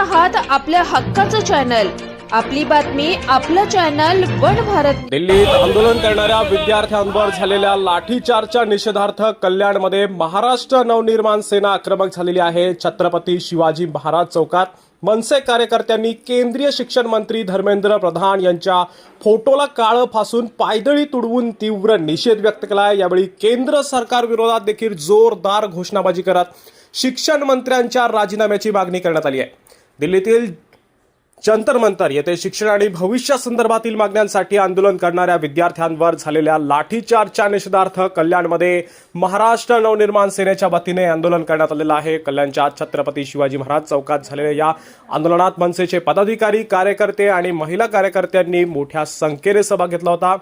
आहात आपल्या हक्काचं चॅनल, आपली बातमी आपलं चॅनल वन भारत। दिल्लीत आंदोलन करणाऱ्या विद्यार्थ्यांवर झालेल्या लाठीचार्जच्या निषेधार्थ कल्याणमध्ये महाराष्ट्र नवनिर्माण सेना आक्रमक झालेली आहे। छत्रपती शिवाजी महाराज चौकात मनसे कार्यकर्त्यांनी केंद्रीय शिक्षण मंत्री धर्मेंद्र प्रधान यांच्या फोटोला काळं फासून पायदळी तुडवून तीव्र निषेध व्यक्त केला। यावेळी केंद्र सरकार विरोधात देखील जोरदार घोषणाबाजी करत शिक्षण मंत्र्यांच्या राजीनाम्याची मागणी करण्यात आली आहे। दिल्लीतील जंतर मंतर येथे शिक्षण आणि भविष्यासंदर्भातील मागण्यांसाठी आंदोलन करणाऱ्या विद्यार्थ्यांवर झालेल्या लाठीचार्जच्या निषेधार्थ कल्याणमध्ये महाराष्ट्र नवनिर्माण सेनेच्या वतीने आंदोलन करण्यात आलेलं आहे। कल्याणच्या छत्रपती शिवाजी महाराज चौकात झालेल्या या आंदोलनात मनसेचे पदाधिकारी, कार्यकर्ते आणि महिला कार्यकर्त्यांनी मोठ्या संख्येने सहभाग घेतला होता।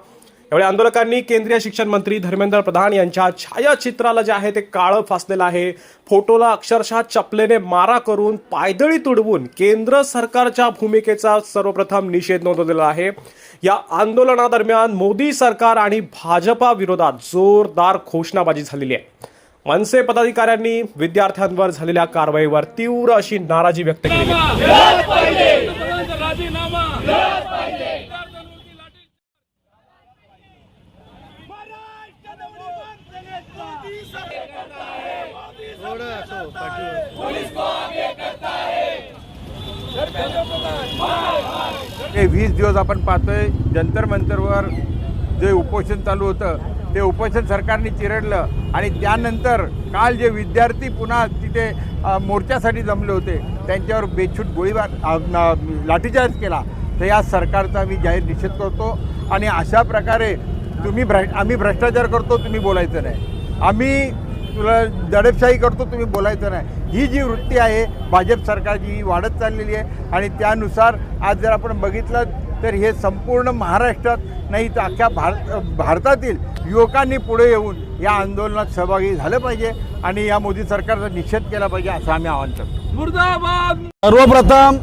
यावेळी आंदोलकांनी केंद्रीय शिक्षण मंत्री धर्मेंद्र प्रधान यांच्या छायाचित्राला जे आहे ते काळं फासलेलं आहे, फोटोला अक्षरशः चपलेने मारा करून पायदळी तुडवून केंद्र सरकारच्या भूमिकेचा सर्वप्रथम निषेध नोंदवलेला आहे। या आंदोलनादरम्यान मोदी सरकार आणि भाजपा विरोधात जोरदार घोषणाबाजी झालेली आहे। मनसे पदाधिकाऱ्यांनी विद्यार्थ्यांवर झालेल्या कारवाईवर तीव्र अशी नाराजी व्यक्त केली आहे। हे 20 दिवस आपण पाहतोय जंतर मंतरवर जे उपोषण चालू होतं ते उपोषण सरकारने चिरडलं आणि त्यानंतर काल जे विद्यार्थी पुन्हा तिथे मोर्चासाठी जमले होते त्यांच्यावर बेछूट गोळीबार लाठीचार्ज केला। तर या सरकारचा मी जाहीर निषेध करतो आणि अशा प्रकारे आम्ही भ्रष्टाचार करतो तुम्ही बोलायचं नाही, आम्ही तुला दडपशाही करतो तुम्ही बोलायचं नाही, ही जी वृत्ती आहे भाजप सरकारची ही वाढत चाललेली आहे। आणि त्यानुसार आज जर आपण बघितलं तर हे संपूर्ण महाराष्ट्रात नाही तर अख्ख्या भारतातील युवकांनी पुढे येऊन या आंदोलनात सहभागी झालं पाहिजे आणि या मोदी सरकारचा निषेध केला पाहिजे असं आम्ही आवाहन करतो। मुर्दाबाद। सर्वप्रथम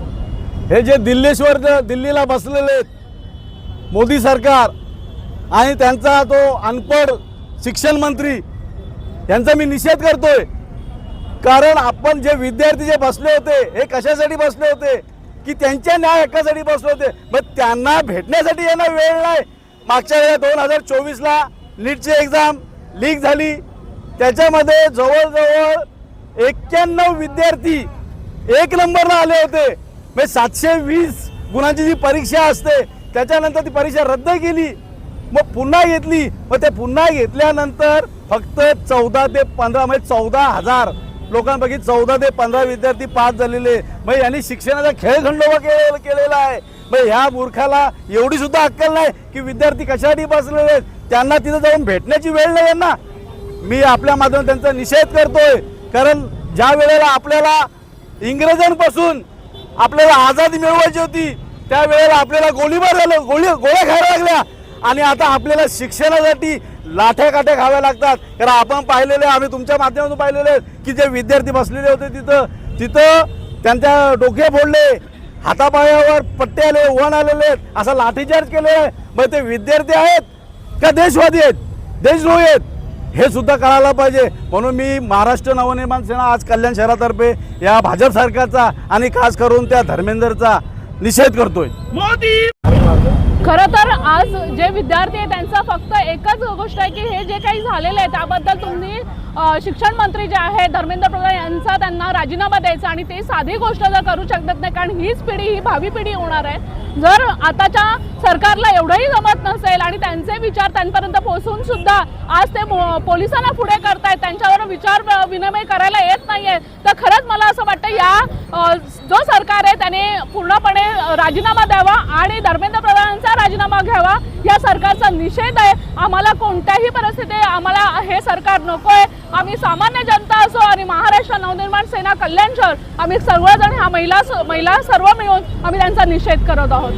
हे जे दिल्लीला बसलेले आहेत मोदी सरकार आणि त्यांचा तो अनपढ शिक्षण मंत्री यांचा मी निषेध करतोय। कारण आपण जे विद्यार्थी जे बसले होते हे कशासाठी बसले होते की त्यांच्या न्याय हक्कासाठी बसले होते, मग त्यांना भेटण्यासाठी यांना वेळ नाही। मागच्या वेळेला 2024ला नीटची एक्झाम लीक झाली, त्याच्यामध्ये जवळजवळ 91 विद्यार्थी 1 नंबरला आले होते। मग 720 गुणांची जी परीक्षा असते त्याच्यानंतर ती परीक्षा रद्द केली, मग पुन्हा घेतली। मग ते पुन्हा घेतल्यानंतर फक्त 14 ते 15 म्हणजे 14,000 लोकांपैकी 14 ते 15 विद्यार्थी पास झालेले। मग यांनी शिक्षणाचा खेळखंडोबा केलेला आहे। मग ह्या मूर्खाला एवढी सुद्धा अक्कल नाही की विद्यार्थी कशासाठी बसलेले आहेत, त्यांना तिथं जाऊन भेटण्याची वेळ नाही यांना। मी आपल्या माध्यमातून त्यांचा निषेध करतोय। कारण ज्या वेळेला आपल्याला इंग्रजांपासून आपल्याला आझादी मिळवायची होती त्यावेळेला आपल्याला गोळीबार झालं, गोळ्या खायला लागल्या आणि आता आपल्याला शिक्षणासाठी लाठ्या काठ्या खाव्या लागतात। कारण आपण पाहिलेले, आम्ही तुमच्या माध्यमातून पाहिलेले की जे विद्यार्थी बसलेले होते तिथं त्यांच्या डोके फोडले, हातापायावर पट्टे आले, वण आलेले आहेत, असा लाठीचार्ज केले। मग ते विद्यार्थी आहेत का देशवादी आहेत, देशद्रोही आहेत, हे सुद्धा कळायला पाहिजे। म्हणून मी महाराष्ट्र नवनिर्माण सेना आज कल्याण शहरातर्फे या भाजप सरकारचा आणि खास करून त्या धर्मेंद्रचा निषेध करतोय। खरं तर आज जे विद्यार्थी आहेत त्यांचा फक्त एकच गोष्ट आहे की हे जे काही झालेलं आहे त्याबद्दल तुम्ही शिक्षण मंत्री जे आहे धर्मेंद्र प्रधान यांचा त्यांना राजीनामा द्यायचा आणि ते साधी गोष्ट जर करू शकत नाही, कारण हीच पिढी ही भावी पिढी होणार आहे। जर आताच्या सरकारला एवढंही जमत नसेल आणि त्यांचे विचार त्यांपर्यंत पोहोचून सुद्धा आज ते पोलिसांना पुढे करतायत, त्यांच्यावर विचार विनिमय करायला येत नाहीये, तर खरंच मला असं वाटतं या जो सरकार आहे त्याने पूर्णपणे राजीनामा द्यावा आणि धर्मेंद्र प्रधानांचा राजीनामा घ्यावा। या सरकारचा निषेध आहे। आम्हाला कोणत्याही परिस्थितीत आम्हाला हे सरकार नकोय। आम्ही सामान्य जनता असो आणि महाराष्ट्र नवनिर्माण सेना कल्याण शहर आम्ही सर्वजण ह्या महिला सर्व मिळून आम्ही त्यांचा निषेध करत आहोत।